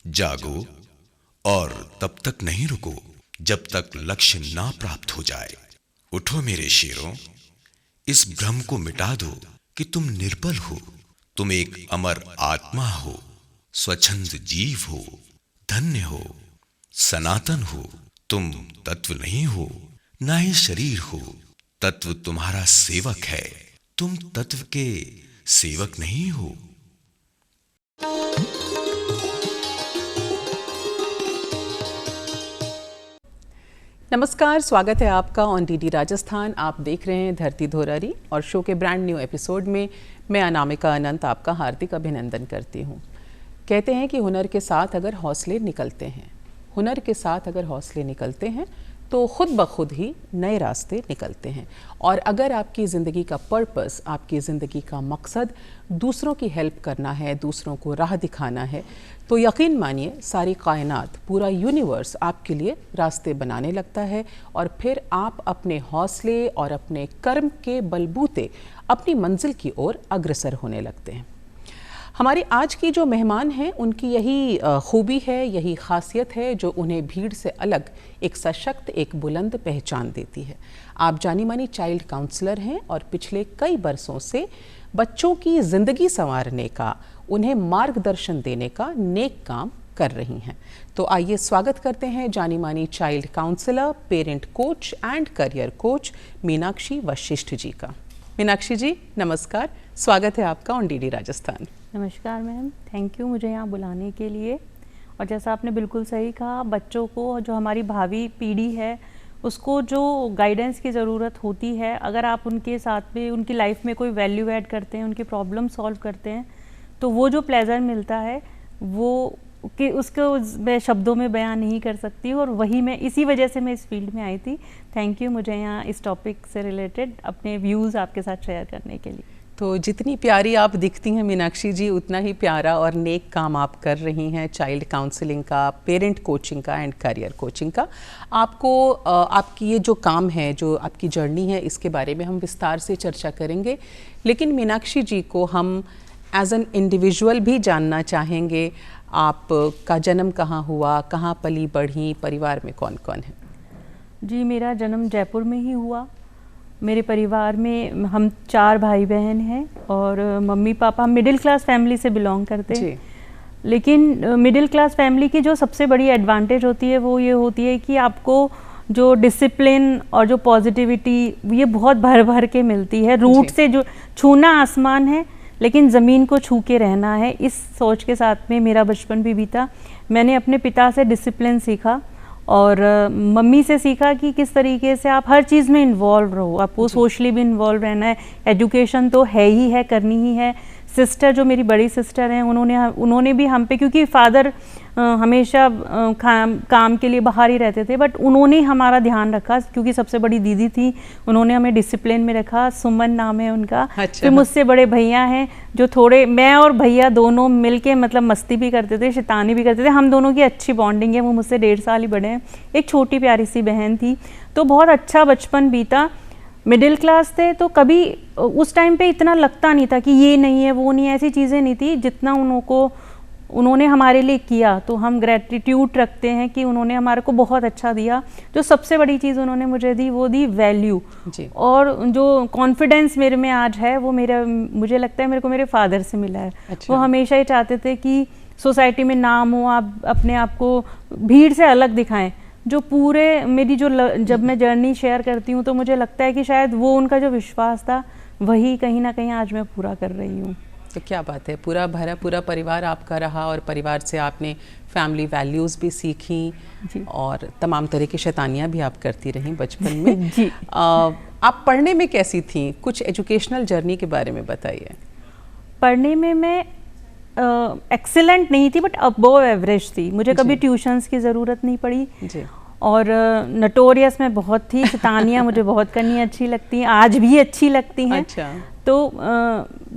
जागो और तब तक नहीं रुको जब तक लक्ष्य ना प्राप्त हो जाए। उठो मेरे शेरों, इस भ्रम को मिटा दो कि तुम निर्बल हो। तुम एक अमर आत्मा हो, स्वच्छंद जीव हो, धन्य हो, सनातन हो। तुम तत्व नहीं हो, ना ही शरीर हो। तत्व तुम्हारा सेवक है, तुम तत्व के सेवक नहीं हो। नमस्कार, स्वागत है आपका ऑन डीडी राजस्थान। आप देख रहे हैं धरती धोरारी और शो के ब्रांड न्यू एपिसोड में मैं अनामिका अनंत आपका हार्दिक अभिनंदन करती हूं। कहते हैं कि हुनर के साथ अगर हौसले निकलते हैं, हुनर के साथ अगर हौसले निकलते हैं तो खुद ब खुद ही नए रास्ते निकलते हैं। और अगर आपकी ज़िंदगी का पर्पस, आपकी ज़िंदगी का मकसद दूसरों की हेल्प करना है, दूसरों को राह दिखाना है, तो यकीन मानिए सारी कायनात, पूरा यूनिवर्स आपके लिए रास्ते बनाने लगता है और फिर आप अपने हौसले और अपने कर्म के बलबूते अपनी मंजिल की ओर अग्रसर होने लगते हैं। हमारी आज की जो मेहमान हैं उनकी यही खूबी है, यही खासियत है जो उन्हें भीड़ से अलग एक सशक्त, एक बुलंद पहचान देती है। आप जानी मानी चाइल्ड काउंसलर हैं और पिछले कई बरसों से बच्चों की ज़िंदगी संवारने का, उन्हें मार्गदर्शन देने का नेक काम कर रही हैं। तो आइए स्वागत करते हैं जानी मानी child counsellor, parent coach and career coach Meenakshi Vashishtha ji का। मीनाक्षी जी नमस्कार, स्वागत है आपका ऑन डीडी राजस्थान। नमस्कार मैम, थैंक यू मुझे यहाँ बुलाने के लिए। और जैसा आपने बिल्कुल सही कहा, बच्चों को, जो हमारी भावी पीढ़ी है, उसको जो गाइडेंस की ज़रूरत होती है, अगर आप उनके साथ में उनकी लाइफ में कोई वैल्यू ऐड करते हैं, उनकी प्रॉब्लम सॉल्व करते हैं, तो वो जो प्लेजर मिलता है वो कि उसको मैं शब्दों में बयान नहीं कर सकती। और वही मैं, इसी वजह से मैं इस फील्ड में आई थी। थैंक यू मुझे यहाँ इस टॉपिक से रिलेटेड अपने व्यूज़ आपके साथ शेयर करने के लिए। तो जितनी प्यारी आप दिखती हैं मीनाक्षी जी, उतना ही प्यारा और नेक काम आप कर रही हैं चाइल्ड काउंसलिंग का, पेरेंट कोचिंग का एंड करियर कोचिंग का। आपको आपकी ये जो काम है, जो आपकी जर्नी है, इसके बारे में हम विस्तार से चर्चा करेंगे। लेकिन मीनाक्षी जी को हम एज एन इंडिविजुअल भी जानना चाहेंगे। आपका जन्म कहाँ हुआ, कहाँ पली बढ़ी, परिवार में कौन कौन है? जी, मेरा जन्म जयपुर में ही हुआ। मेरे परिवार में हम 4 भाई बहन हैं और मम्मी पापा, हम मिडिल क्लास फैमिली से बिलोंग करते हैं। लेकिन मिडिल क्लास फैमिली की जो सबसे बड़ी एडवांटेज होती है वो ये होती है कि आपको जो डिसिप्लिन और जो पॉजिटिविटी, ये बहुत भर भर के मिलती है। रूट से जो छूना आसमान है, लेकिन ज़मीन को छू के रहना है, इस सोच के साथ में मेरा बचपन भी बीता। मैंने अपने पिता से डिसिप्लिन सीखा और मम्मी से सीखा कि किस तरीके से आप हर चीज़ में इन्वॉल्व रहो, आपको सोशली भी इन्वॉल्व रहना है। एजुकेशन तो है ही है, करनी ही है। सिस्टर, जो मेरी बड़ी सिस्टर हैं, उन्होंने भी हम पे, क्योंकि फादर हमेशा काम के लिए बाहर ही रहते थे, बट उन्होंने हमारा ध्यान रखा, क्योंकि सबसे बड़ी दीदी थी, उन्होंने हमें डिसिप्लिन में रखा। सुमन नाम है उनका। अच्छा। फिर मुझसे बड़े भैया हैं जो थोड़े, मैं और भैया दोनों मिलके मतलब मस्ती भी करते थे, शैतानी भी करते थे। हम दोनों की अच्छी बॉन्डिंग है। वो मुझसे 1.5 साल ही बड़े हैं। एक छोटी प्यारी सी बहन थी। तो बहुत अच्छा बचपन बीता। मिडिल क्लास थे तो कभी उस टाइम पे इतना लगता नहीं था कि ये नहीं है, वो नहीं है, ऐसी चीज़ें नहीं थी। जितना उन्होंने हमारे लिए किया, तो हम ग्रेटिट्यूड रखते हैं कि उन्होंने हमारे को बहुत अच्छा दिया। जो सबसे बड़ी चीज़ उन्होंने मुझे दी, वो दी वैल्यू। और जो कॉन्फिडेंस मेरे में आज है, वो मुझे लगता है मेरे को मेरे फादर से मिला है। अच्छा। वो हमेशा ही चाहते थे कि सोसाइटी में नाम हो, आप अपने आप को भीड़ से अलग दिखाएं। जो पूरे मेरी जब मैं जर्नी शेयर करती हूँ, तो मुझे लगता है कि शायद वो उनका जो विश्वास था, वही कहीं ना कहीं आज मैं पूरा कर रही हूँ। तो क्या बात है, पूरा भरा पूरा परिवार आपका रहा और परिवार से आपने फैमिली वैल्यूज़ भी सीखी और तमाम तरह की शैतानियाँ भी आप करती रहीं बचपन में। जी। आप पढ़ने में कैसी थी? कुछ एजुकेशनल जर्नी के बारे में बताइए। पढ़ने में मैं एक्सीलेंट नहीं थी, बट अबव एवरेज थी। मुझे कभी ट्यूशन्स की ज़रूरत नहीं पड़ी। जी। और नटोरियस में बहुत थी। शैतानियाँ मुझे बहुत करनी अच्छी लगती हैं, आज भी अच्छी लगती हैं। अच्छा। तो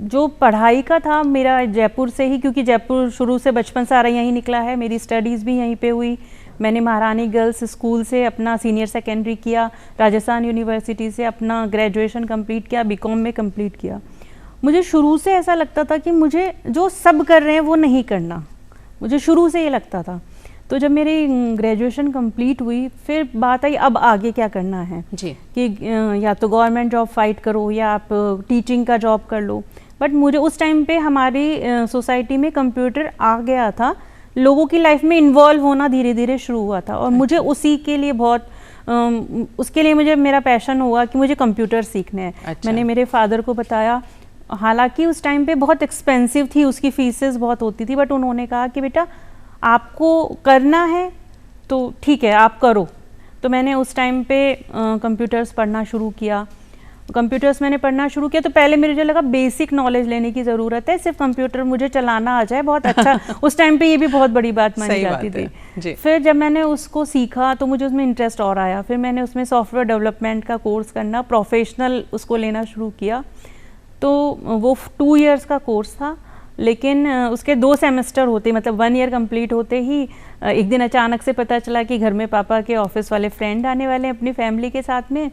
जो पढ़ाई का था मेरा जयपुर से ही, क्योंकि जयपुर शुरू से बचपन सारा यहीं निकला है। मेरी स्टडीज़ भी यहीं पे हुई। मैंने महारानी गर्ल्स स्कूल से अपना सीनियर सेकेंडरी किया, राजस्थान यूनिवर्सिटी से अपना ग्रेजुएशन कंप्लीट किया, बीकॉम में कंप्लीट किया। मुझे शुरू से ऐसा लगता था कि मुझे जो सब कर रहे हैं वो नहीं करना, मुझे शुरू से ये लगता था। तो जब मेरी ग्रेजुएशन कंप्लीट हुई, फिर बात आई अब आगे क्या करना है जी। कि या तो गवर्नमेंट जॉब फाइट करो या आप टीचिंग का जॉब कर लो। बट मुझे उस टाइम पे हमारी सोसाइटी में कंप्यूटर आ गया था, लोगों की लाइफ में इन्वॉल्व होना धीरे धीरे शुरू हुआ था, और मुझे उसी के लिए बहुत उसके लिए मुझे मेरा पैशन हुआ कि मुझे कंप्यूटर सीखने हैं। अच्छा। मैंने मेरे फादर को बताया, हालांकि उस टाइम पे बहुत एक्सपेंसिव थी, उसकी फीसेस बहुत होती थी, बट उन्होंने कहा कि बेटा आपको करना है तो ठीक है आप करो। तो मैंने उस टाइम पे कंप्यूटर्स पढ़ना शुरू किया। कंप्यूटर्स मैंने पढ़ना शुरू किया तो पहले मुझे लगा बेसिक नॉलेज लेने की ज़रूरत है, सिर्फ कंप्यूटर मुझे चलाना आ जाए बहुत अच्छा। उस टाइम पे ये भी बहुत बड़ी बात मानी जाती थी। फिर जब मैंने उसको सीखा तो मुझे उसमें इंटरेस्ट और आया, फिर मैंने उसमें सॉफ्टवेयर डेवलपमेंट का कोर्स करना, प्रोफेशनल उसको लेना शुरू किया। तो वो 2 इयर्स का कोर्स था, लेकिन उसके 2 सेमेस्टर होते, मतलब 1 ईयर कंप्लीट होते ही एक दिन अचानक से पता चला कि घर में पापा के ऑफिस वाले फ्रेंड आने वाले हैं अपनी फैमिली के साथ में।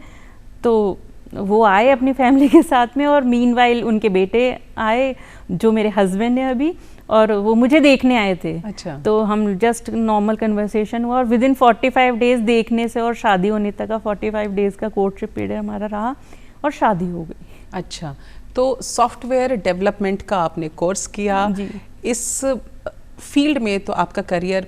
तो वो आए अपनी फैमिली के साथ में, और मीनवाइल उनके बेटे आए जो मेरे हस्बैंड हैं अभी, और वो मुझे देखने आए थे। अच्छा। तो हम जस्ट नॉर्मल कन्वर्सेशन हुआ, और विदिन 45 डेज देखने से और शादी होने तक का 45 डेज का कोर्टशिप पीरियड हमारा रहा, और शादी हो गई। अच्छा, तो सॉफ्टवेयर डेवलपमेंट का आपने कोर्स किया जी। इस फील्ड में, तो आपका करियर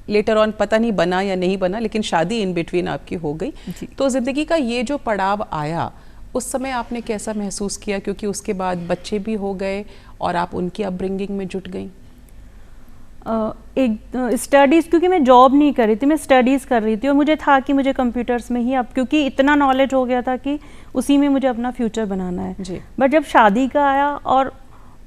लेटर ऑन पता नहीं बना या नहीं बना, लेकिन शादी इन बिटवीन आपकी हो गई। तो ज़िंदगी का ये जो पड़ाव आया, उस समय आपने कैसा महसूस किया, क्योंकि उसके बाद बच्चे भी हो गए और आप उनकी अपब्रिंगिंग में जुट गई? एक स्टडीज़, क्योंकि मैं जॉब नहीं कर रही थी, मैं स्टडीज़ कर रही थी, और मुझे था कि मुझे कंप्यूटर्स में ही, अब क्योंकि इतना नॉलेज हो गया था कि उसी में मुझे अपना फ्यूचर बनाना है जी। बट जब शादी का आया, और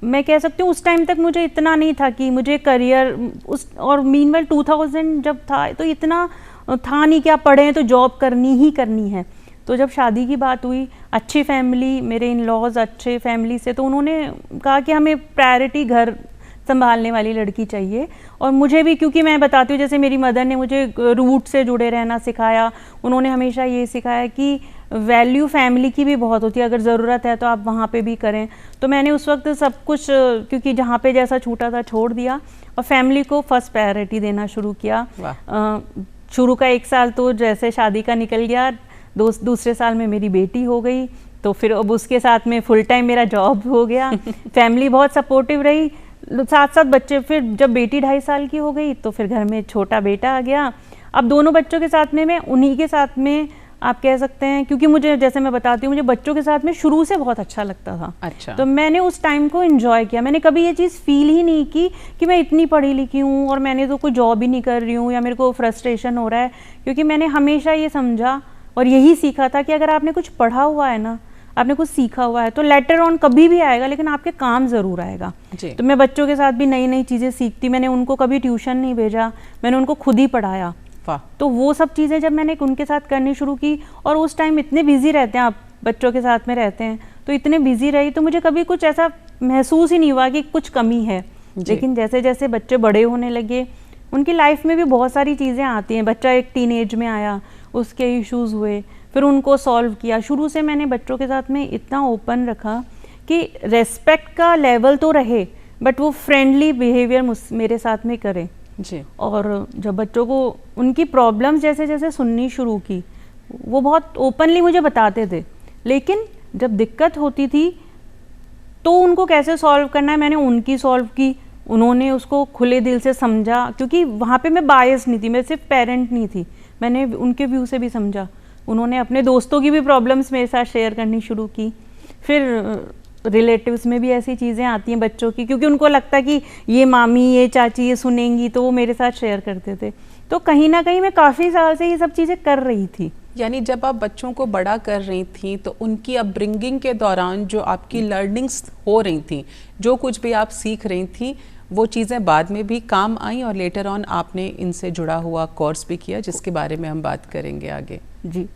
मैं कह सकती हूँ उस टाइम तक मुझे इतना नहीं था कि मुझे करियर उस, और मीनवाइल 2000 जब था तो इतना था नहीं कि आप पढ़े हैं तो जॉब करनी ही करनी है। तो जब शादी की बात हुई, अच्छी फैमिली, मेरे इन लॉज अच्छे फैमिली से, तो उन्होंने कहा कि हमें प्रायोरिटी घर संभालने वाली लड़की चाहिए। और मुझे भी, क्योंकि मैं बताती हूँ जैसे मेरी मदर ने मुझे रूट से जुड़े रहना सिखाया, उन्होंने हमेशा ये सिखाया कि वैल्यू फैमिली की भी बहुत होती है, अगर ज़रूरत है तो आप वहाँ पे भी करें। तो मैंने उस वक्त सब कुछ, क्योंकि जहाँ पे जैसा छूटा था छोड़ दिया, और फैमिली को फर्स्ट प्रायोरिटी देना शुरू किया। शुरू का 1 साल तो जैसे शादी का निकल गया, दूसरे साल में मेरी बेटी हो गई, तो फिर अब उसके साथ में फुल टाइम मेरा जॉब हो गया। फैमिली बहुत सपोर्टिव रही, साथ साथ बच्चे, फिर जब बेटी 2.5 साल की हो गई तो फिर घर में छोटा बेटा आ गया। अब दोनों बच्चों के साथ में मैं उन्हीं के साथ में, आप कह सकते हैं, क्योंकि मुझे, जैसे मैं बताती हूँ, मुझे बच्चों के साथ में शुरू से बहुत अच्छा लगता था। अच्छा। तो मैंने उस टाइम को एंजॉय किया, मैंने कभी ये चीज़ फील ही नहीं की कि मैं इतनी पढ़ी लिखी हूँ और मैंने तो कोई जॉब ही नहीं कर रही हूँ या मेरे को फ्रस्ट्रेशन हो रहा है। क्योंकि मैंने हमेशा ये समझा और यही सीखा था कि अगर आपने कुछ पढ़ा हुआ है ना, आपने कुछ सीखा हुआ है, तो लेटर ऑन कभी भी आएगा, लेकिन आपके काम ज़रूर आएगा। तो मैं बच्चों के साथ भी नई नई चीज़ें सीखती, मैंने उनको कभी ट्यूशन नहीं भेजा, मैंने उनको खुद ही पढ़ाया। तो वो सब चीज़ें जब मैंने उनके साथ करनी शुरू की, और उस टाइम इतने बिजी रहते हैं, आप बच्चों के साथ में रहते हैं, तो इतने बिजी रही, तो मुझे कभी कुछ ऐसा महसूस ही नहीं हुआ कि कुछ कमी है। लेकिन जैसे जैसे बच्चे बड़े होने लगे, उनकी लाइफ में भी बहुत सारी चीज़ें आती हैं। बच्चा एक टीनेज में आया, उसके इश्यूज़ हुए, फिर उनको सॉल्व किया। शुरू से मैंने बच्चों के साथ में इतना ओपन रखा कि रेस्पेक्ट का लेवल तो रहे, बट वो फ्रेंडली बिहेवियर मेरे साथ में करें जी। और जब बच्चों को उनकी प्रॉब्लम्स जैसे जैसे सुननी शुरू की, वो बहुत ओपनली मुझे बताते थे, लेकिन जब दिक्कत होती थी तो उनको कैसे सॉल्व करना है, मैंने उनकी सॉल्व की, उन्होंने उसको खुले दिल से समझा, क्योंकि वहाँ पे मैं बायस नहीं थी, मैं सिर्फ पेरेंट नहीं थी, मैंने उनके व्यू से भी समझा। उन्होंने अपने दोस्तों की भी प्रॉब्लम्स मेरे साथ शेयर करनी शुरू की। फिर रिलेटिव्स में भी ऐसी चीज़ें आती हैं बच्चों की, क्योंकि उनको लगता है कि ये मामी, ये चाची ये सुनेंगी, तो वो मेरे साथ शेयर करते थे। तो कहीं ना कहीं मैं काफ़ी साल से ये सब चीज़ें कर रही थी। यानी जब आप बच्चों को बड़ा कर रही थी, तो उनकी अपब्रिंगिंग के दौरान जो आपकी लर्निंग्स हो रही थी, जो कुछ भी आप सीख रही थी, वो चीज़ें बाद में भी काम आई, और लेटर ऑन आपने इनसे जुड़ा हुआ कोर्स भी किया, जिसके बारे में हम बात करेंगे आगे जी।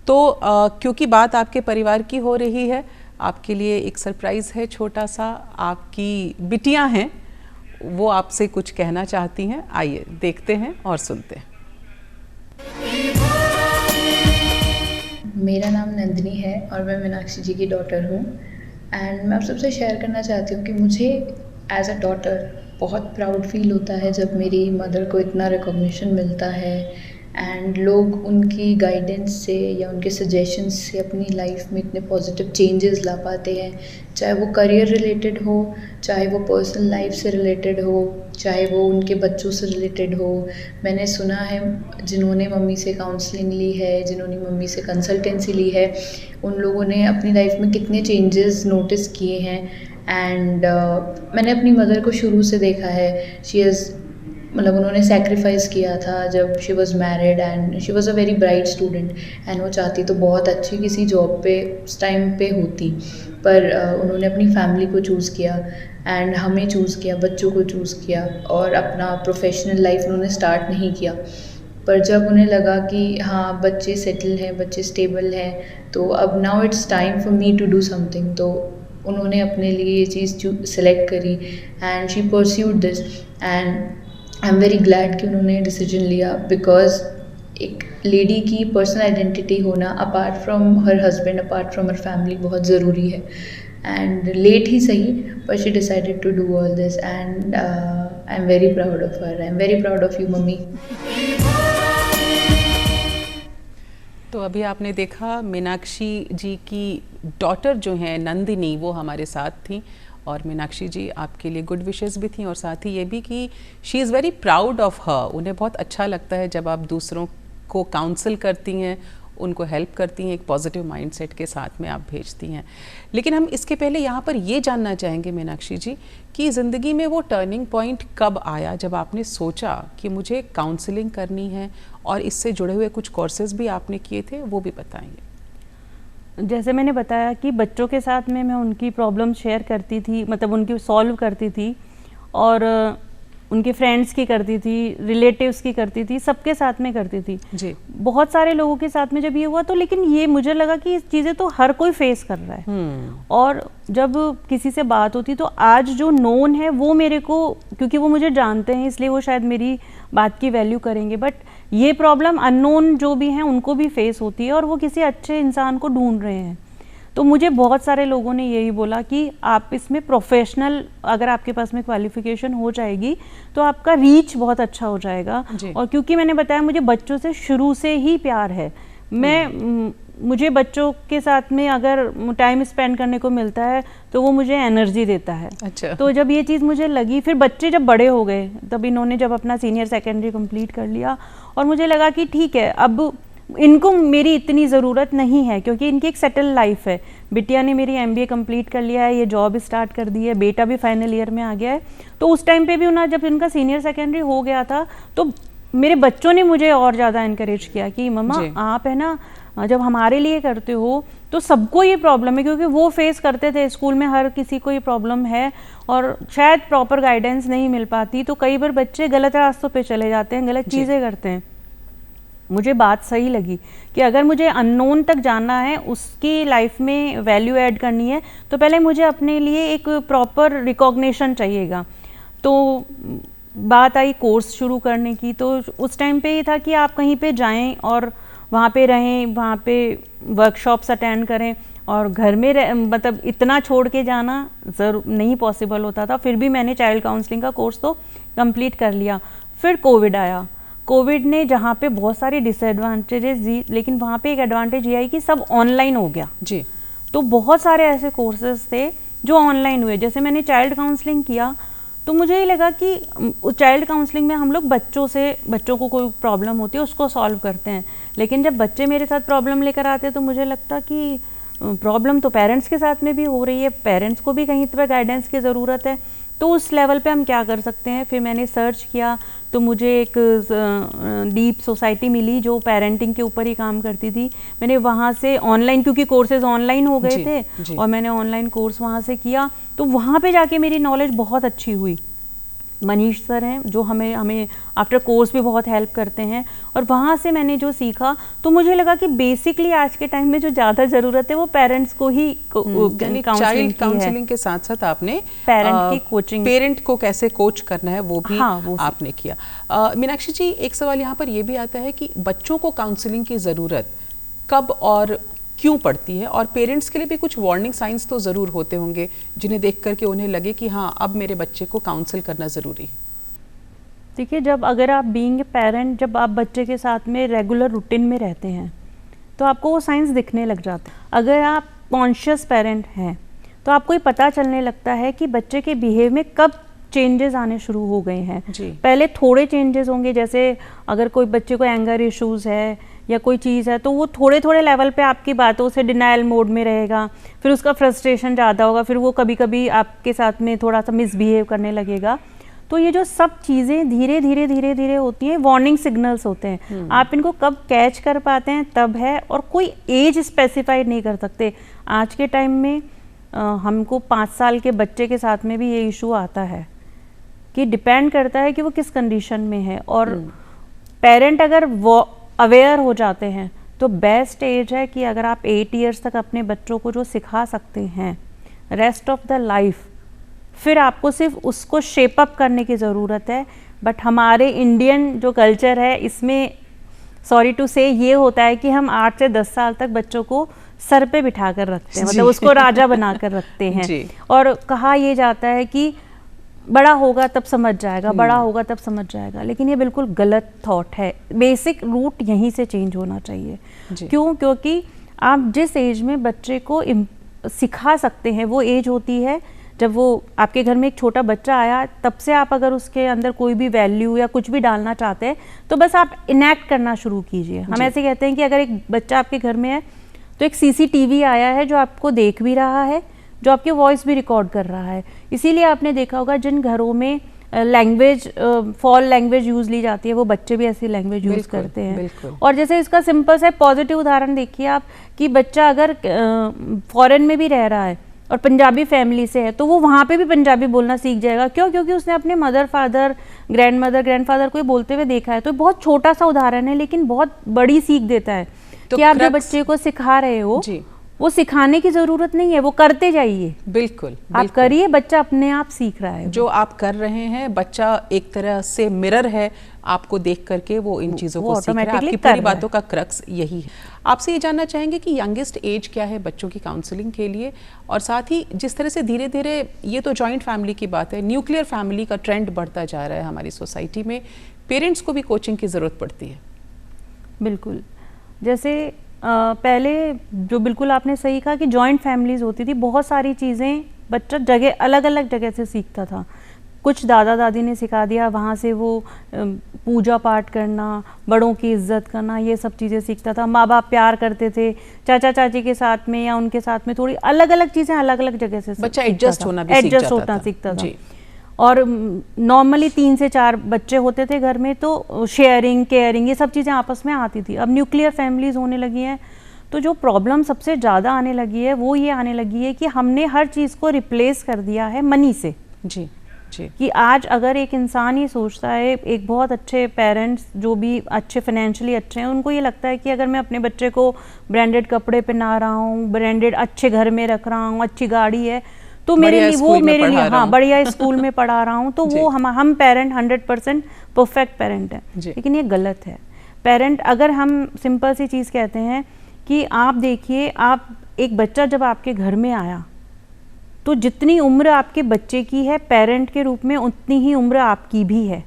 तो क्योंकि बात आपके परिवार की हो रही है, आपके लिए एक सरप्राइज़ है छोटा सा। आपकी बिटियां हैं, वो आपसे कुछ कहना चाहती हैं। आइए देखते हैं और सुनते हैं। मेरा नाम नंदिनी है और मैं मीनाक्षी जी की डॉटर हूँ। एंड मैं आप सबसे शेयर करना चाहती हूँ कि मुझे एज अ डॉटर बहुत प्राउड फील होता है जब मेरी मदर को इतना रिकॉग्निशन मिलता है एंड लोग उनकी गाइडेंस से या उनके सजेशंस से अपनी लाइफ में इतने पॉजिटिव चेंजेस ला पाते हैं, चाहे वो करियर रिलेटेड हो, चाहे वो पर्सनल लाइफ से रिलेटेड हो, चाहे वो उनके बच्चों से रिलेटेड हो। मैंने सुना है जिन्होंने मम्मी से काउंसलिंग ली है, जिन्होंने मम्मी से कंसल्टेंसी ली है, उन लोगों ने अपनी लाइफ में कितने चेंजेस नोटिस किए हैं। एंड मैंने अपनी मदर को शुरू से देखा है, शी इज़ मतलब उन्होंने सेक्रीफाइस किया था जब she was married and she was a very bright student and वो चाहती तो बहुत अच्छी किसी जॉब पे उस टाइम पे होती, पर उन्होंने अपनी फैमिली को चूज़ किया एंड हमें चूज़ किया, बच्चों को चूज़ किया और अपना प्रोफेशनल लाइफ उन्होंने स्टार्ट नहीं किया। पर जब उन्हें लगा कि हाँ बच्चे सेटल हैं, बच्चे स्टेबल हैं, तो अब now it's time for me to do something, तो उन्होंने अपने लिए ये चीज़ सेलेक्ट करी and she pursued this and I am very glad कि उन्होंने डिसीजन लिया, बिकॉज एक लेडी की पर्सनल आइडेंटिटी होना apart from her husband, apart from her family बहुत ज़रूरी है। एंड लेट ही सही, पर she decided to do all this and I am very proud of her, I am very proud of you mummy. तो अभी आपने देखा मीनाक्षी जी की डॉटर जो हैं नंदिनी, वो हमारे साथ थी और मीनाक्षी जी आपके लिए गुड विशेस भी थी और साथ ही ये भी कि she is very proud of हर। उन्हें बहुत अच्छा लगता है जब आप दूसरों को काउंसल करती हैं, उनको हेल्प करती हैं, एक पॉजिटिव माइंडसेट के साथ में आप भेजती हैं। लेकिन हम इसके पहले यहाँ पर ये जानना चाहेंगे मीनाक्षी जी कि ज़िंदगी में वो टर्निंग पॉइंट कब आया जब आपने सोचा कि मुझे काउंसलिंग करनी है, और इससे जुड़े हुए कुछ कोर्सेज भी आपने किए थे, वो भी बताएंगे। जैसे मैंने बताया कि बच्चों के साथ में मैं उनकी प्रॉब्लम शेयर करती थी, मतलब उनकी सॉल्व करती थी, और उनके फ्रेंड्स की करती थी, रिलेटिव्स की करती थी, सबके साथ में करती थी जी। बहुत सारे लोगों के साथ में जब ये हुआ तो, लेकिन ये मुझे लगा कि इस चीज़ें तो हर कोई फेस कर रहा है। और जब किसी से बात होती तो आज जो नोन है वो मेरे को, क्योंकि वो मुझे जानते हैं इसलिए वो शायद मेरी बात की वैल्यू करेंगे, बट ये प्रॉब्लम अननोन जो भी हैं उनको भी फेस होती है और वो किसी अच्छे इंसान को ढूंढ रहे हैं। तो मुझे बहुत सारे लोगों ने यही बोला कि आप इसमें प्रोफेशनल, अगर आपके पास में क्वालिफिकेशन हो जाएगी तो आपका रीच बहुत अच्छा हो जाएगा। और क्योंकि मैंने बताया मुझे बच्चों से शुरू से ही प्यार है, मुझे बच्चों के साथ में अगर टाइम स्पेंड करने को मिलता है तो वो मुझे एनर्जी देता है। अच्छा। तो जब ये चीज़ मुझे लगी, फिर बच्चे जब बड़े हो गए तब इन्होंने जब अपना सीनियर सेकेंडरी कंप्लीट कर लिया और मुझे लगा कि ठीक है अब इनको मेरी इतनी ज़रूरत नहीं है, क्योंकि इनकी एक सेटल लाइफ है। बिटिया ने मेरी MBA कंप्लीट कर लिया है, ये जॉब स्टार्ट कर दी है, बेटा भी फाइनल ईयर में आ गया है। तो उस टाइम पे भी उन्हें, जब इनका सीनियर सेकेंडरी हो गया था तो मेरे बच्चों ने मुझे और ज़्यादा इनकरेज किया कि मम्मा आप है ना जब हमारे लिए करते हो तो सबको ये प्रॉब्लम है, क्योंकि वो फेस करते थे स्कूल में, हर किसी को ये प्रॉब्लम है और शायद प्रॉपर गाइडेंस नहीं मिल पाती, तो कई बार बच्चे गलत रास्तों पे चले जाते हैं, गलत चीज़ें करते हैं। मुझे बात सही लगी कि अगर मुझे अननोन तक जाना है, उसकी लाइफ में वैल्यू ऐड करनी है, तो पहले मुझे अपने लिए एक प्रॉपर रिकॉग्निशन चाहिएगा। तो बात आई कोर्स शुरू करने की, तो उस टाइम पे ये था कि आप कहीं पे जाएं और वहाँ पे रहें, वहाँ पे वर्कशॉप्स अटेंड करें, और घर में मतलब इतना छोड़ के जाना ज़रूर नहीं पॉसिबल होता था। फिर भी मैंने चाइल्ड काउंसलिंग का कोर्स तो कंप्लीट कर लिया। फिर कोविड आया, कोविड ने जहाँ पे बहुत सारी डिसएडवांटेजेस दी, लेकिन वहाँ पे एक एडवांटेज ये आई कि सब ऑनलाइन हो गया जी। तो बहुत सारे ऐसे कोर्सेज थे जो ऑनलाइन हुए। जैसे मैंने चाइल्ड काउंसलिंग किया तो मुझे ये लगा कि चाइल्ड काउंसलिंग में हम लोग बच्चों को कोई प्रॉब्लम होती है उसको सॉल्व करते हैं, लेकिन जब बच्चे मेरे साथ प्रॉब्लम लेकर आते हैं तो मुझे लगता कि प्रॉब्लम तो पेरेंट्स के साथ में भी हो रही है, पेरेंट्स को भी कहीं पर गाइडेंस की ज़रूरत है। तो उस लेवल पे हम क्या कर सकते हैं? फिर मैंने सर्च किया तो मुझे एक डीप सोसाइटी मिली जो पेरेंटिंग के ऊपर ही काम करती थी। मैंने वहाँ से ऑनलाइन, क्योंकि कोर्सेज ऑनलाइन हो गए थे, और मैंने ऑनलाइन कोर्स वहाँ से किया, तो वहाँ पे जाके मेरी नॉलेज बहुत अच्छी हुई। मनीष सर हैं जो हमें आफ्टर कोर्स भी बहुत हेल्प करते हैं, और वहाँ से मैंने जो सीखा तो मुझे लगा कि बेसिकली आज के टाइम में जो ज़्यादा ज़रूरत है वो पेरेंट्स को ही चाइल्ड काउंसलिंग के साथ साथ आपने पेरेंट की कोचिंग, पेरेंट को कैसे कोच करना है वो भी आपने किया। मीनाक्षी जी, एक सवाल यहाँ पर ये भी आता है कि बच्चों को काउंसलिंग की ज़रूरत कब और क्यों पड़ती है, और पेरेंट्स के लिए भी कुछ वार्निंग साइंस तो ज़रूर होते होंगे जिन्हें देख करके उन्हें लगे कि हाँ अब मेरे बच्चे को काउंसिल करना ज़रूरी है? देखिए, जब अगर आप बीइंग ए पेरेंट, जब आप बच्चे के साथ में रेगुलर रूटीन में रहते हैं तो आपको वो साइंस दिखने लग जाते हैं। अगर आप कॉन्शियस पेरेंट हैं तो आपको ये पता चलने लगता है कि बच्चे के बिहेव में कब चेंजेस आने शुरू हो गए हैं। पहले थोड़े चेंजेस होंगे, जैसे अगर कोई बच्चे को एंगर इश्यूज है या कोई चीज़ है तो वो थोड़े थोड़े लेवल पे आपकी बातों से डिनायल मोड में रहेगा, फिर उसका फ्रस्ट्रेशन ज़्यादा होगा, फिर वो कभी कभी आपके साथ में थोड़ा सा मिसबिहेव करने लगेगा। तो ये जो सब चीज़ें धीरे धीरे धीरे धीरे होती हैं, वार्निंग सिग्नल्स होते हैं। आप इनको कब कैच कर पाते हैं तब है, और कोई एज स्पेसिफाइड नहीं कर सकते। आज के टाइम में हमको 5 साल के बच्चे के साथ में भी ये इशू आता है कि डिपेंड करता है कि वो किस कंडीशन में है, और पेरेंट अगर वो अवेयर हो जाते हैं तो बेस्ट एज है कि अगर आप 8 इयर्स तक अपने बच्चों को जो सिखा सकते हैं रेस्ट ऑफ द लाइफ, फिर आपको सिर्फ उसको शेप अप करने की ज़रूरत है। बट हमारे इंडियन जो कल्चर है इसमें सॉरी टू से ये होता है कि हम 8 से 10 साल तक बच्चों को सर पे बिठा कर रखते हैं, मतलब उसको राजा बना कर रखते हैं और कहा ये जाता है कि बड़ा होगा तब समझ जाएगा, बड़ा होगा तब समझ जाएगा, लेकिन ये बिल्कुल गलत थॉट है। बेसिक रूट यहीं से चेंज होना चाहिए। क्यों? क्योंकि आप जिस एज में बच्चे को सिखा सकते हैं वो एज होती है जब वो आपके घर में एक छोटा बच्चा आया, तब से आप अगर उसके अंदर कोई भी वैल्यू या कुछ भी डालना चाहते हैं तो बस आप इनैक्ट करना शुरू कीजिए। हम ऐसे कहते हैं कि अगर एक बच्चा आपके घर में है तो एक CCTV आया है जो आपको देख भी रहा है, जो आपकी वॉइस भी रिकॉर्ड कर रहा है। इसीलिए आपने देखा होगा जिन घरों में लैंग्वेज फॉल लैंग्वेज यूज़ ली जाती है वो बच्चे भी ऐसी लैंग्वेज यूज़ करते हैं। और जैसे इसका सिंपल सा पॉजिटिव उदाहरण देखिए आप कि बच्चा अगर फॉरेन में भी रह रहा है और पंजाबी फैमिली से है तो वो वहाँ पे भी पंजाबी बोलना सीख जाएगा। क्यों? क्योंकि उसने अपने मदर फादर ग्रैंडफादर को बोलते हुए देखा है। तो बहुत छोटा सा उदाहरण है लेकिन बहुत बड़ी सीख देता है तो कि आप जो बच्चे को सिखा रहे हो वो सिखाने की जरूरत नहीं है, वो करते जाइए। बिल्कुल आप करिए, बच्चा अपने आप सीख रहा है। जो आप कर रहे हैं बच्चा एक तरह से मिरर है, आपको देख करके वो इन चीज़ों को सीख रहा है। आपकी पूरी बातों का क्रक्स यही है। आपसे ये जानना चाहेंगे कि यंगेस्ट एज क्या है बच्चों की काउंसलिंग के लिए, और साथ ही जिस तरह से धीरे धीरे ये तो जॉइंट फैमिली की बात है, न्यूक्लियर फैमिली का ट्रेंड बढ़ता जा रहा है हमारी सोसाइटी में, पेरेंट्स को भी कोचिंग की ज़रूरत पड़ती है। बिल्कुल, जैसे पहले जो बिल्कुल आपने सही कहा कि जॉइंट फैमिलीज होती थी, बहुत सारी चीज़ें बच्चा जगह अलग अलग जगह से सीखता था। कुछ दादा दादी ने सिखा दिया, वहाँ से वो पूजा पाठ करना, बड़ों की इज्जत करना, ये सब चीज़ें सीखता था। माँ बाप प्यार करते थे, चाचा चाची के साथ में या उनके साथ में थोड़ी अलग अलग चीज़ें अलग अलग जगह से बच्चा एडजस्ट होना सीखता था। और नॉर्मली 3 से 4 बच्चे होते थे घर में तो शेयरिंग केयरिंग ये सब चीज़ें आपस में आती थी। अब न्यूक्लियर फैमिलीज होने लगी हैं तो जो प्रॉब्लम सबसे ज़्यादा आने लगी है वो ये आने लगी है कि हमने हर चीज़ को रिप्लेस कर दिया है मनी से। जी कि आज अगर एक इंसान ये सोचता है, एक बहुत अच्छे पेरेंट्स जो भी अच्छे फाइनेंशियली अच्छे हैं उनको ये लगता है कि अगर मैं अपने बच्चे को ब्रांडेड कपड़े पहना रहा हूँ, ब्रांडेड अच्छे घर में रख रहा हूँ, अच्छी गाड़ी है तो मेरे लिए वो मेरे लिए हाँ बढ़िया स्कूल में पढ़ा रहा हूँ तो वो हम पेरेंट 100% परफेक्ट पेरेंट हैं। लेकिन ये गलत है। पेरेंट अगर हम सिंपल सी चीज़ कहते हैं कि आप देखिए, आप एक बच्चा जब आपके घर में आया तो जितनी उम्र आपके बच्चे की है पेरेंट के रूप में उतनी ही उम्र आपकी भी है।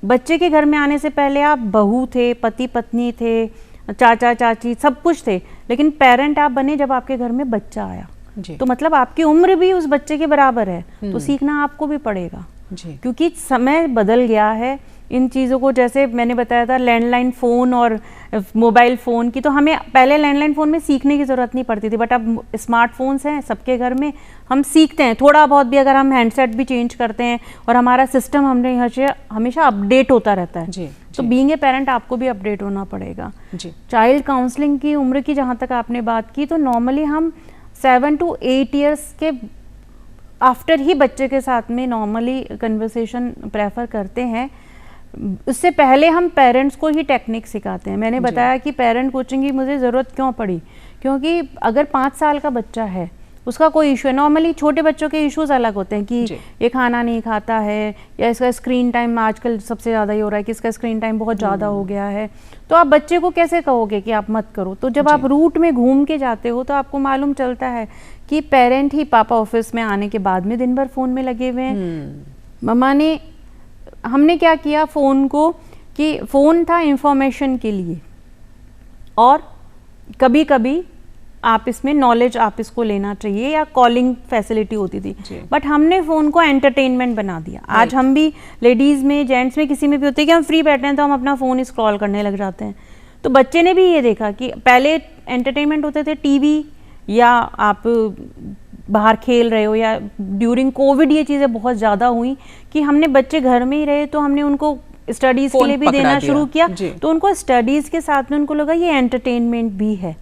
बच्चे के घर में आने से पहले आप बहू थे, पति पत्नी थे, चाचा चाची सब कुछ थे, लेकिन पेरेंट आप बने जब आपके घर में बच्चा आया। तो मतलब आपकी उम्र भी उस बच्चे के बराबर है, तो सीखना आपको भी पड़ेगा क्योंकि समय बदल गया है। इन चीज़ों को जैसे मैंने बताया था लैंडलाइन फ़ोन और मोबाइल फ़ोन की, तो हमें पहले लैंडलाइन फ़ोन में सीखने की ज़रूरत नहीं पड़ती थी, बट अब स्मार्टफोन्स हैं सबके घर में, हम सीखते हैं थोड़ा बहुत भी। अगर हम हैंडसेट भी चेंज करते हैं और हमारा सिस्टम हमने हमेशा अपडेट होता रहता है तो बीइंग ए पेरेंट आपको भी अपडेट होना पड़ेगा। चाइल्ड काउंसलिंग की उम्र की जहाँ तक आपने बात की, तो नॉर्मली हम 7 to 8 ईयर्स के आफ्टर ही बच्चे के साथ में नॉर्मली कन्वर्सेशन प्रेफर करते हैं। उससे पहले हम पेरेंट्स को ही टेक्निक सिखाते हैं। मैंने बताया कि पेरेंट कोचिंग की मुझे ज़रूरत क्यों पड़ी, क्योंकि अगर 5 साल का बच्चा है उसका कोई इशू है। नॉर्मली छोटे बच्चों के इश्यूज अलग होते हैं कि ये खाना नहीं खाता है, या इसका स्क्रीन टाइम आजकल सबसे ज़्यादा ये हो रहा है कि इसका स्क्रीन टाइम बहुत ज़्यादा हो गया है, तो आप बच्चे को कैसे कहोगे कि आप मत करो। तो जब आप रूट में घूम के जाते हो तो आपको मालूम चलता है कि पेरेंट ही, पापा ऑफिस में आने के बाद में दिन भर फ़ोन में लगे हुए हैं, मम्मा ने, हमने क्या किया फ़ोन को कि फ़ोन था इंफॉर्मेशन के लिए, और कभी कभी आप इसमें नॉलेज आप इसको लेना चाहिए, या कॉलिंग फैसिलिटी होती थी, बट हमने फ़ोन को एंटरटेनमेंट बना दिया। आज हम भी लेडीज़ में, जेंट्स में, किसी में भी होते हैं कि हम फ्री बैठे हैं तो हम अपना फ़ोन स्क्रॉल करने लग जाते हैं। तो बच्चे ने भी ये देखा कि पहले एंटरटेनमेंट होते थे टीवी, या आप बाहर खेल रहे हो, या ड्यूरिंग कोविड ये चीज़ें बहुत ज़्यादा हुई कि हमने बच्चे घर में ही रहे तो हमने उनको स्टडीज़ के लिए भी देना शुरू किया, तो उनको स्टडीज़ के साथ में उनको लगा ये एंटरटेनमेंट भी है,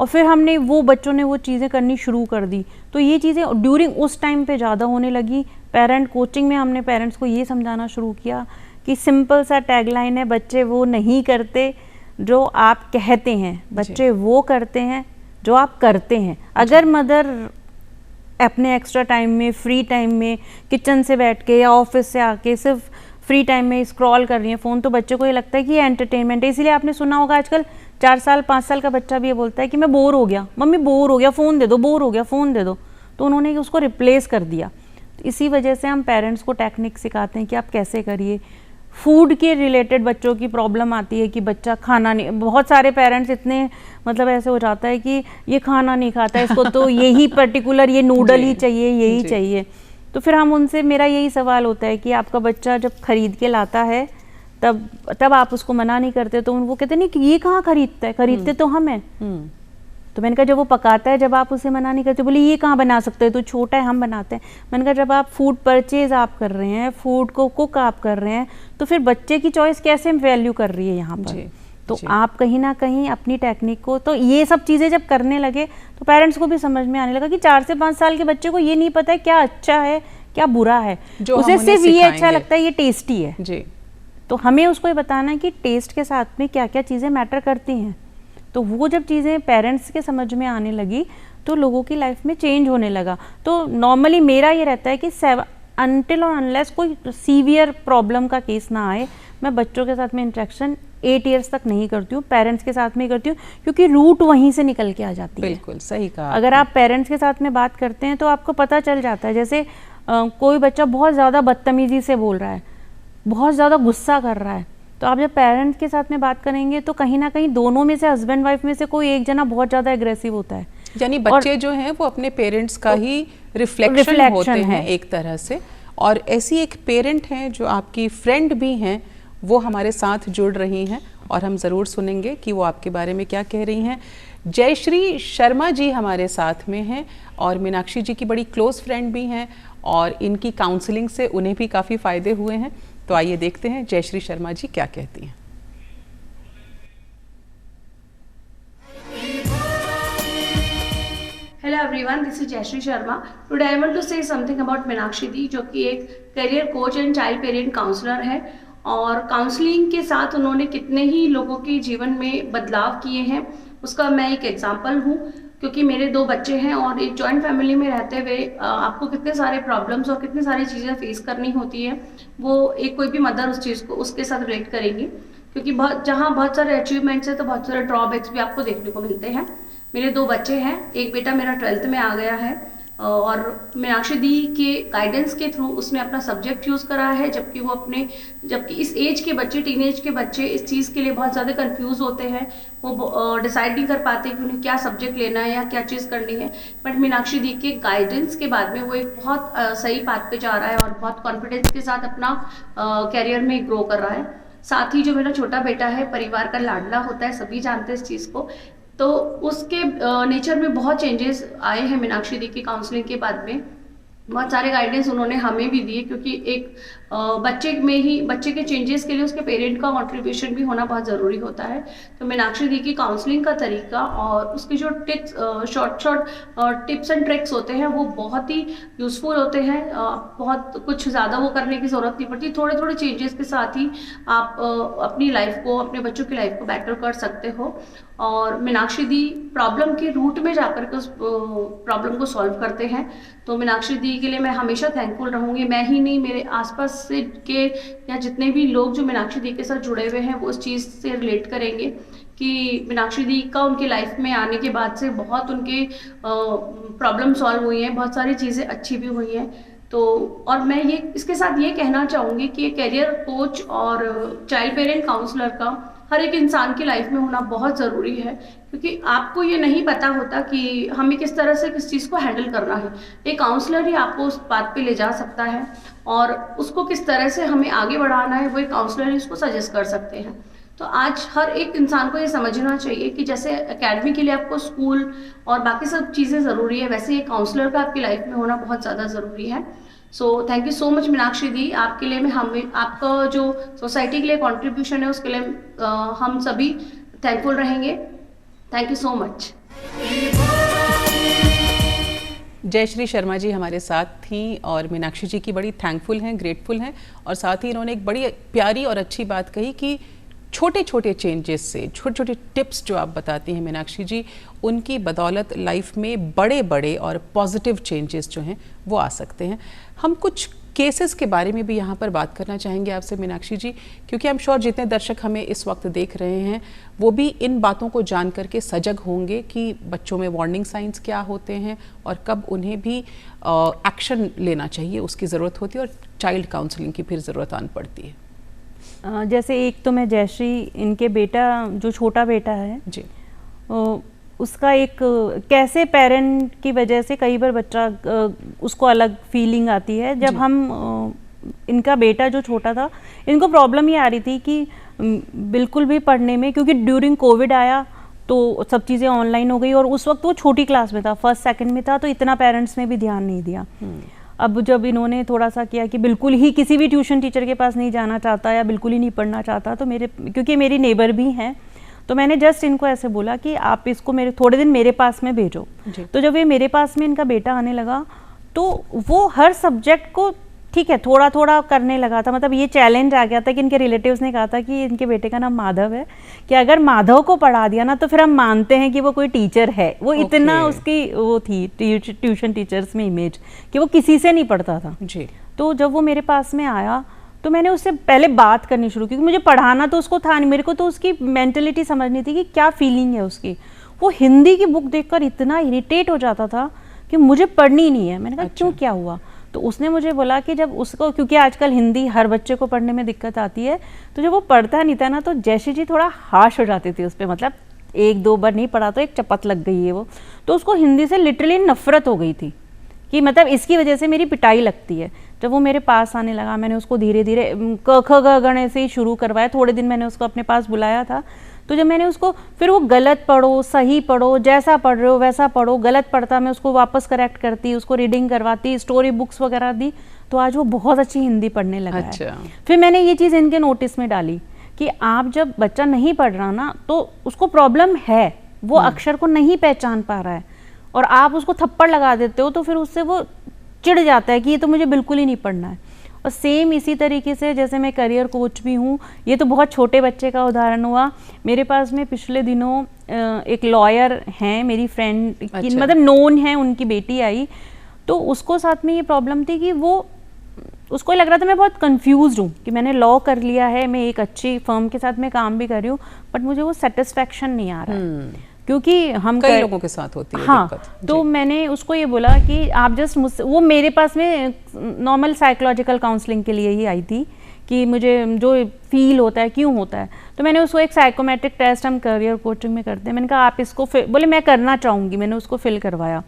और फिर हमने वो बच्चों ने वो चीज़ें करनी शुरू कर दी। तो ये चीज़ें ड्यूरिंग उस टाइम पे ज़्यादा होने लगी। पेरेंट कोचिंग में हमने पेरेंट्स को ये समझाना शुरू किया कि सिंपल सा टैगलाइन है, बच्चे वो नहीं करते जो आप कहते हैं, बच्चे वो करते हैं जो आप करते हैं। अगर मदर अपने एक्स्ट्रा टाइम में, फ्री टाइम में, किचन से बैठ के या ऑफिस से आके सिर्फ फ्री टाइम में स्क्रॉल कर रही है फ़ोन, तो बच्चे को ये लगता है कि ये एंटरटेनमेंट है। इसीलिए आपने सुना होगा आजकल 4 साल 5 साल का बच्चा भी ये बोलता है कि मैं बोर हो गया, मम्मी बोर हो गया, फ़ोन दे दो, बोर हो गया, फ़ोन दे दो। तो उन्होंने उसको रिप्लेस कर दिया। तो इसी वजह से हम पेरेंट्स को टेक्निक सिखाते हैं कि आप कैसे करिए। फूड के रिलेटेड बच्चों की प्रॉब्लम आती है कि बच्चा खाना नहीं, बहुत सारे पेरेंट्स इतने मतलब ऐसे हो जाता है कि ये खाना नहीं खाता, इसको तो यही पर्टिकुलर ये नूडल ही चाहिए, यही चाहिए। तो फिर हम उनसे, मेरा यही सवाल होता है कि आपका बच्चा जब खरीद के लाता है तब आप उसको मना नहीं करते, तो वो कहते नहीं कि ये कहाँ खरीदता है, खरीदते तो हम हैं। तो मैंने कहा जब वो पकाता है, जब आप उसे मना नहीं करते, बोले ये कहाँ बना सकते हैं, तो छोटा है, हम बनाते हैं। मैंने कहा जब आप फूड परचेज आप कर रहे हैं, फूड को कुक आप कर रहे हैं, तो फिर बच्चे की चॉइस कैसे वैल्यू कर रही है यहाँ पर। तो आप कहीं ना कहीं अपनी टेक्निक को, तो ये सब चीज़ें जब करने लगे तो पेरेंट्स को भी समझ में आने लगा कि 4 से 5 साल के बच्चे को ये नहीं पता है क्या अच्छा है क्या बुरा है, उसे सिर्फ ये अच्छा लगता है, ये टेस्टी है जी। तो हमें उसको ये बताना है कि टेस्ट के साथ में क्या क्या चीज़ें मैटर करती हैं। तो वो जब चीज़ें पेरेंट्स के समझ में आने लगी तो लोगों की लाइफ में चेंज होने लगा। तो नॉर्मली मेरा ये रहता है कि अनटिल और अनलेस कोई सीवियर प्रॉब्लम का केस ना आए, मैं बच्चों के साथ में इंटरेक्शन 8 इयर्स तक नहीं करती हूँ, पेरेंट्स के साथ में ही करती हूँ, क्योंकि रूट वहीं से निकल के आ जाती है। बिल्कुल सही कहा। अगर आप पेरेंट्स के साथ में बात करते हैं तो आपको पता चल जाता है। जैसे कोई बच्चा बहुत ज़्यादा बदतमीजी से बोल रहा है, बहुत ज़्यादा गुस्सा कर रहा है, तो आप जब पेरेंट्स के साथ में बात करेंगे तो कहीं ना कहीं दोनों में से, हस्बैंड वाइफ में से कोई एक जना बहुत ज़्यादा एग्रेसिव होता है। यानी बच्चे जो हैं वो अपने पेरेंट्स का ही रिफ्लेक्शन होते हैं एक तरह से। और ऐसी एक पेरेंट हैं जो आपकी फ्रेंड भी हैं, वो हमारे साथ जुड़ रही हैं और हम ज़रूर सुनेंगे कि वो आपके बारे में क्या कह रही हैं। जयश्री शर्मा जी हमारे साथ में हैं और मीनाक्षी जी की बड़ी क्लोज फ्रेंड भी हैं, और इनकी काउंसलिंग से उन्हें भी काफ़ी फ़ायदे हुए हैं। तो आइए देखते हैं जयश्री शर्मा जी क्या कहती हैं। Hello everyone, this is Jayashree Sharma. Today I want to say something about Meenakshi दी, जो कि एक career coach and child parent counsellor है, और काउंसलिंग के साथ उन्होंने कितने ही लोगों के जीवन में बदलाव किए हैं उसका मैं एक एग्जांपल हूँ। क्योंकि मेरे 2 बच्चे हैं और एक जॉइंट फैमिली में रहते हुए आपको कितने सारे प्रॉब्लम्स और कितनी सारी चीज़ें फेस करनी होती है, वो एक कोई भी मदर उस चीज़ को उसके साथ रिलेट करेगी। क्योंकि जहाँ बहुत सारे अचीवमेंट्स हैं तो बहुत सारे ड्रॉबैक्स भी आपको देखने को मिलते हैं। मेरे 2 बच्चे हैं, एक बेटा मेरा 12th में आ गया है, और मीनाक्षी दी के गाइडेंस के थ्रू उसने अपना सब्जेक्ट चूज़ करा है, जबकि इस एज के बच्चे, टीनेज के बच्चे इस चीज़ के लिए बहुत ज़्यादा कंफ्यूज होते हैं, वो डिसाइड नहीं कर पाते कि उन्हें क्या सब्जेक्ट लेना है या क्या चीज़ करनी है। बट मीनाक्षी दी के गाइडेंस के बाद में वो एक बहुत सही पाथ पे जा रहा है और बहुत कॉन्फिडेंस के साथ अपना कैरियर में ग्रो कर रहा है। साथ ही जो मेरा छोटा बेटा है, परिवार का लाडला होता है, सभी जानते हैं इस चीज़ को, तो उसके नेचर में बहुत चेंजेस आए हैं मीनाक्षी दी की काउंसलिंग के बाद में। बहुत सारे गाइडेंस उन्होंने हमें भी दिए, क्योंकि एक बच्चे के चेंजेस के लिए उसके पेरेंट का कंट्रीब्यूशन भी होना बहुत ज़रूरी होता है। तो मीनाक्षी दी की काउंसलिंग का तरीका और उसके जो शॉर्ट टिप्स एंड ट्रिक्स होते हैं वो बहुत ही यूज़फुल होते हैं। बहुत कुछ ज़्यादा वो करने की ज़रूरत नहीं पड़ती, थोड़े थोड़े चेंजेस के साथ ही आप अपनी लाइफ को, अपने बच्चों की लाइफ को बेटर कर सकते हो। और मीनाक्षी दी प्रॉब्लम के रूट में जाकर के उस प्रॉब्लम को सॉल्व करते हैं। तो मीनाक्षी दी के लिए मैं हमेशा थैंकफुल रहूँगी। मैं ही नहीं, मेरे आसपास से के या जितने भी लोग जो मीनाक्षी दी के साथ जुड़े हुए हैं वो उस चीज़ से रिलेट करेंगे कि मीनाक्षी दी का उनकी लाइफ में आने के बाद से बहुत उनके प्रॉब्लम सॉल्व हुई हैं, बहुत सारी चीज़ें अच्छी भी हुई हैं। तो और मैं ये इसके साथ ये कहना चाहूँगी कि कैरियर कोच और चाइल्ड पेरेंट काउंसलर का हर एक इंसान की लाइफ में होना बहुत ज़रूरी है, क्योंकि आपको ये नहीं पता होता कि हमें किस तरह से किस चीज़ को हैंडल करना है। एक काउंसलर ही आपको उस बात पे ले जा सकता है और उसको किस तरह से हमें आगे बढ़ाना है वो एक काउंसलर ही उसको सजेस्ट कर सकते हैं। तो आज हर एक इंसान को ये समझना चाहिए कि जैसे एकेडमी के लिए आपको स्कूल और बाकी सब चीज़ें ज़रूरी है, वैसे एक काउंसलर का आपकी लाइफ में होना बहुत ज़्यादा ज़रूरी है। So thank you so much Meenakshi दी, आपके लिए आपका जो सोसाइटी के लिए कंट्रीब्यूशन है उसके लिए हम सभी थैंकफुल रहेंगे। Thank you so much. Jayashree Sharma ji हमारे साथ थी और मीनाक्षी जी की बड़ी थैंकफुल हैं, ग्रेटफुल हैं, और साथ ही इन्होंने एक बड़ी प्यारी और अच्छी बात कही कि छोटे छोटे चेंजेस से, छोटे छोटे टिप्स जो आप बताती हैं मीनाक्षी जी, उनकी बदौलत लाइफ में बड़े बड़े और पॉजिटिव चेंजेस जो हैं वो आ सकते हैं। हम कुछ केसेस के बारे में भी यहाँ पर बात करना चाहेंगे आपसे मीनाक्षी जी, क्योंकि आई एम श्योर जितने दर्शक हमें इस वक्त देख रहे हैं वो भी इन बातों को जान करके सजग होंगे कि बच्चों में वार्निंग साइंस क्या होते हैं और कब उन्हें भी एक्शन लेना चाहिए, उसकी ज़रूरत होती है, और चाइल्ड काउंसलिंग की फिर ज़रूरत आन पड़ती है। जैसे एक तो मैं जयश्री, इनके बेटा जो छोटा बेटा है जी, उसका एक कैसे पेरेंट की वजह से कई बार बच्चा उसको अलग फीलिंग आती है। जब हम इनका बेटा जो छोटा था, इनको प्रॉब्लम ये आ रही थी कि बिल्कुल भी पढ़ने में, क्योंकि ड्यूरिंग कोविड आया तो सब चीज़ें ऑनलाइन हो गई और उस वक्त वो छोटी क्लास में था, फर्स्ट सेकंड में था, तो इतना पेरेंट्स ने भी ध्यान नहीं दिया। अब जब इन्होंने थोड़ा सा किया कि बिल्कुल ही किसी भी ट्यूशन टीचर के पास नहीं जाना चाहता या बिल्कुल ही नहीं पढ़ना चाहता, तो क्योंकि मेरी नेबर भी हैं, तो मैंने जस्ट इनको ऐसे बोला कि आप इसको थोड़े दिन मेरे पास में भेजो। तो जब ये मेरे पास में इनका बेटा आने लगा तो वो हर सब्जेक्ट को ठीक है थोड़ा थोड़ा करने लगा था। मतलब ये चैलेंज आ गया था कि इनके रिलेटिव्स ने कहा था कि इनके बेटे का नाम माधव है, कि अगर माधव को पढ़ा दिया ना तो फिर हम मानते हैं कि वो कोई टीचर है। वो इतना उसकी वो थी ट्यूशन टीचर्स में इमेज कि वो किसी से नहीं पढ़ता था जी। तो जब वो मेरे पास में आया तो मैंने उससे पहले बात करनी शुरू की, क्योंकि मुझे पढ़ाना तो उसको था नहीं, मेरे को तो उसकी मेंटलिटी समझनी थी कि क्या फीलिंग है उसकी। वो हिंदी की बुक देखकर इतना इरिटेट हो जाता था कि मुझे पढ़नी नहीं है। मैंने कहा क्यों, क्या हुआ? तो उसने मुझे बोला कि जब उसको, क्योंकि आजकल हिंदी हर बच्चे को पढ़ने में दिक्कत आती है, तो जब वो पढ़ता नहीं था ना तो जयश्री जी थोड़ा हार्श हो जाती थी उस पर। मतलब एक दो बार नहीं पढ़ा तो एक चपत लग गई है वो, तो उसको हिंदी से लिटरली नफरत हो गई थी कि मतलब इसकी वजह से मेरी पिटाई लगती है। जब वो मेरे पास आने लगा, मैंने उसको धीरे धीरे क ख ग गण से ही शुरू करवाया। थोड़े दिन मैंने उसको अपने पास बुलाया था, तो जब मैंने उसको फिर वो गलत पढ़ो, सही पढ़ो, जैसा पढ़ रहे हो वैसा पढ़ो, गलत पढ़ता मैं उसको वापस करेक्ट करती, उसको रीडिंग करवाती, स्टोरी बुक्स वगैरह दी, तो आज वो बहुत अच्छी हिंदी पढ़ने लगा है। फिर मैंने ये चीज़ इनके नोटिस में डाली कि आप जब बच्चा नहीं पढ़ रहा ना तो उसको प्रॉब्लम है, वो अक्षर को नहीं पहचान पा रहा है और आप उसको थप्पड़ लगा देते हो तो फिर उससे वो चिढ़ जाता है कि ये तो मुझे बिल्कुल ही नहीं पढ़ना है। और सेम इसी तरीके से जैसे मैं करियर कोच भी हूँ, ये तो बहुत छोटे बच्चे का उदाहरण हुआ। मेरे पास में पिछले दिनों एक लॉयर हैं मेरी फ्रेंड की, मतलब नोन है, उनकी बेटी आई, तो उसको साथ में ये प्रॉब्लम थी कि वो उसको लग रहा था मैं बहुत कंफ्यूज्ड हूँ कि मैंने लॉ कर लिया है, मैं एक अच्छी फर्म के साथ में काम भी कर रही हूँ, बट मुझे वो सेटिस्फैक्शन नहीं आ रहा है क्योंकि हम कई लोगों के साथ होती है दिक्कत। तो मैंने उसको ये बोला कि आप जस्ट मुझसे, वो मेरे पास में नॉर्मल साइकोलॉजिकल काउंसलिंग के लिए ही आई थी कि मुझे जो फील होता है क्यों होता है, तो मैंने उसको एक साइकोमेट्रिक टेस्ट हम करियर कोचिंग में करते हैं, मैंने कहा आप इसको बोले मैं करना चाहूँगी, मैंने उसको फिल करवाया।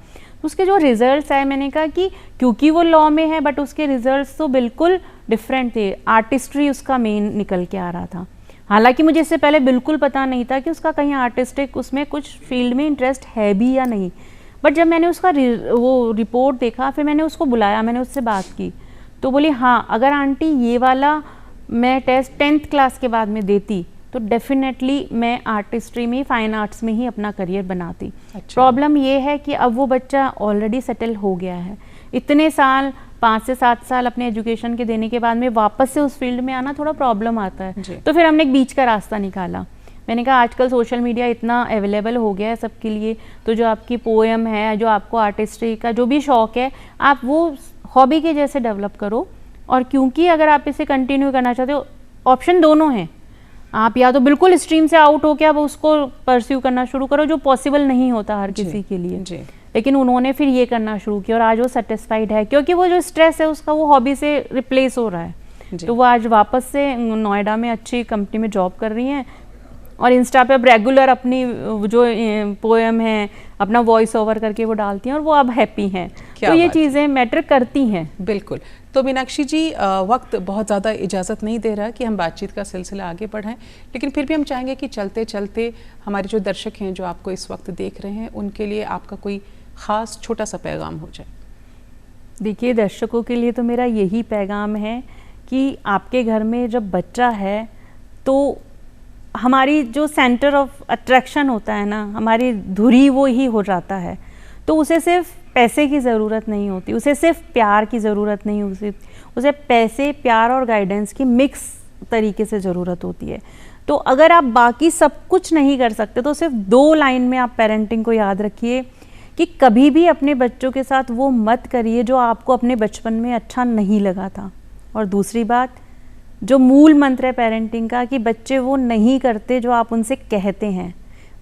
उसके जो रिजल्ट्स आए, मैंने कहा कि क्योंकि वो लॉ में है बट उसके रिजल्ट्स तो बिल्कुल डिफरेंट थे। आर्टिस्ट्री उसका मेन निकल के आ रहा था, हालांकि मुझे इससे पहले बिल्कुल पता नहीं था कि उसका कहीं आर्टिस्टिक उसमें कुछ फील्ड में इंटरेस्ट है भी या नहीं। बट जब मैंने उसका वो रिपोर्ट देखा, फिर मैंने उसको बुलाया, मैंने उससे बात की, तो बोली हाँ, अगर आंटी ये वाला मैं टेस्ट 10th क्लास के बाद में देती तो डेफिनेटली मैं आर्टिस्ट्री में, फाइन आर्ट्स में ही अपना करियर बनाती। प्रॉब्लम ये है कि अब वो बच्चा ऑलरेडी सेटल हो गया है, इतने साल 5 से 7 साल अपने एजुकेशन के देने के बाद में वापस से उस फील्ड में आना थोड़ा प्रॉब्लम आता है। तो फिर हमने एक बीच का रास्ता निकाला। मैंने कहा आजकल सोशल मीडिया इतना अवेलेबल हो गया है सबके लिए, तो जो आपकी पोएम है, जो आपको आर्टिस्ट्री का जो भी शौक है, आप वो हॉबी के जैसे डेवलप करो। और क्योंकि अगर आप इसे कंटिन्यू करना चाहते हो, ऑप्शन दोनों हैं, आप या तो बिल्कुल स्ट्रीम से आउट होकर आप उसको परस्यू करना शुरू करो, जो पॉसिबल नहीं होता हर किसी के लिए। लेकिन उन्होंने फिर ये करना शुरू किया और आज वो सेटिस्फाइड है, क्योंकि वो जो स्ट्रेस है उसका वो हॉबी से रिप्लेस हो रहा है। तो वो आज वापस से नोएडा में अच्छी कंपनी में जॉब कर रही हैं और इंस्टा पे अब रेगुलर अपनी जो पोएम है अपना वॉइस ओवर करके वो डालती हैं और वो अब हैप्पी हैं। तो ये चीज़ें मैटर करती हैं। बिल्कुल। तो मीनाक्षी जी, वक्त बहुत ज़्यादा इजाज़त नहीं दे रहा कि हम बातचीत का सिलसिला आगे बढ़ाएं, लेकिन फिर भी हम चाहेंगे कि चलते चलते हमारे जो दर्शक हैं जो आपको इस वक्त देख रहे हैं उनके लिए आपका कोई ख़ास छोटा सा पैगाम हो जाए। देखिए, दर्शकों के लिए तो मेरा यही पैगाम है कि आपके घर में जब बच्चा है तो हमारी जो सेंटर ऑफ अट्रैक्शन होता है ना, हमारी धुरी वो ही हो जाता है। तो उसे सिर्फ पैसे की ज़रूरत नहीं होती, उसे सिर्फ प्यार की ज़रूरत नहीं होती, उसे पैसे, प्यार और गाइडेंस की मिक्स तरीके से ज़रूरत होती है। तो अगर आप बाकी सब कुछ नहीं कर सकते तो सिर्फ 2 लाइन में आप पेरेंटिंग को याद रखिए कि कभी भी अपने बच्चों के साथ वो मत करिए जो आपको अपने बचपन में अच्छा नहीं लगा था। और दूसरी बात, जो मूल मंत्र है पेरेंटिंग का, कि बच्चे वो नहीं करते जो आप उनसे कहते हैं,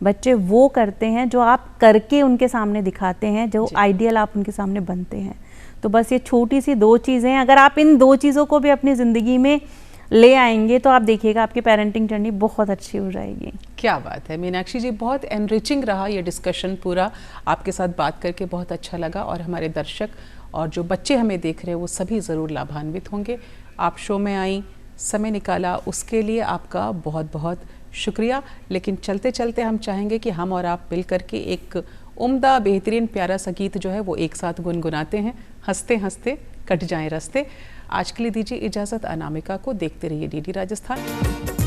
बच्चे वो करते हैं जो आप करके उनके सामने दिखाते हैं, जो आइडियल आप उनके सामने बनते हैं। तो बस ये छोटी सी 2 चीज़ें हैं, अगर आप इन 2 चीज़ों को भी अपनी ज़िंदगी में ले आएंगे तो आप देखिएगा आपकी पेरेंटिंग जर्नी बहुत अच्छी हो जाएगी। क्या बात है मीनाक्षी जी, बहुत एनरिचिंग रहा ये डिस्कशन पूरा, आपके साथ बात करके बहुत अच्छा लगा और हमारे दर्शक और जो बच्चे हमें देख रहे हैं वो सभी ज़रूर लाभान्वित होंगे। आप शो में आई, समय निकाला, उसके लिए आपका बहुत बहुत शुक्रिया। लेकिन चलते चलते हम चाहेंगे कि हम और आप मिल करके एक उम्दा बेहतरीन प्यारा सा गीत जो है वो एक साथ गुनगुनाते हैं, हंसते हंसते कट जाएं रास्ते। आज के लिए दीजिए इजाज़त अनामिका को। देखते रहिए डीडी राजस्थान।